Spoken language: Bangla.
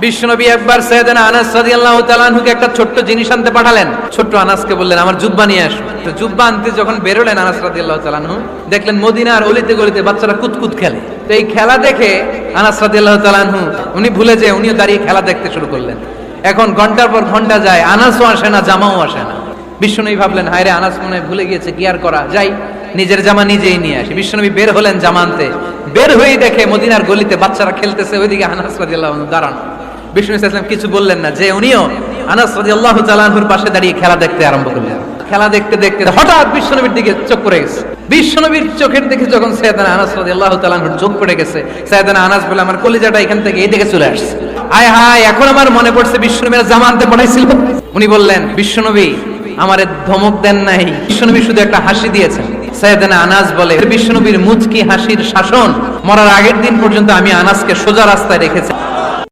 বিশ্বনবী একবার সাইয়েদনা আনাস রাদিয়াল্লাহু তাআলা আনহুকে একটা ছোট্ট জিনিস আনতে পাঠালেন। ছোট্ট আনাসকে বললেন আমার জুব্বা নিয়ে আসো। তো জুব্বা আনতে যখন বেরোলেন আনাস রাদিয়াল্লাহু তাআলা আনহু, দেখলেন মদিনার অলিতে গলিতে বাচ্চারা কুতকুত খেলে। তো এই খেলা দেখে আনাস রাদিয়াল্লাহু তাআলা আনহু উনি ভুলে যেয়ে উনিও দাঁড়িয়ে খেলা দেখতে শুরু করলেন। এখন ঘন্টার পর ঘন্টা যায়, আনাসও আসে না, জামাও আসে না। বিশ্বনবী ভাবলেন হায় রে, আনাস মনে হয় ভুলে গিয়েছে, কি আর করা, যাই নিজের জামা নিজেই নিয়ে আসি। বিশ্বনবী বের হলেন জামা আনতে। বের হয়েই দেখে মদিনার গলিতে বাচ্চারা খেলতেছে, ওইদিকে আনাস রাদিয়াল্লাহু আনহু দাঁড়ানো। বিষ্ণু ইসলাম কিছু বললেন না, যে উনিও আনাস রাদিয়াল্লাহু তাআলা আনহুর পাশে দাঁড়িয়ে খেলা দেখতে আরম্ভ করলেন। খেলা দেখতে দেখতে হঠাৎ বিশ্বনবীর দিকে চোখ পড়ে গেছে। বিশ্বনবীর চোখের দিকে যখন সাইয়েদনা আনাস রাদিয়াল্লাহু তাআলা আনহুর চোখ পড়ে গেছে, সাইয়েদনা আনাস বলে আমার কলিজাটা এখান থেকে এই দিকে চলে আসছে। হায় হায়, এখন আমার মনে পড়ছে বিশ্বনবীর জামা আনতে পাঠাইছিল। উনি বললেন বিশ্বনবী আমারে ধমক দেন নাই, বিশ্বনবী শুধু একটা হাসি দিয়েছেন। সাইয়েদনা আনাস বলে বিশ্বনবীর মুচকি হাসির শাসন মরার আগের দিন পর্যন্ত আমি আনাসকে সোজা রাস্তায় রেখেছি।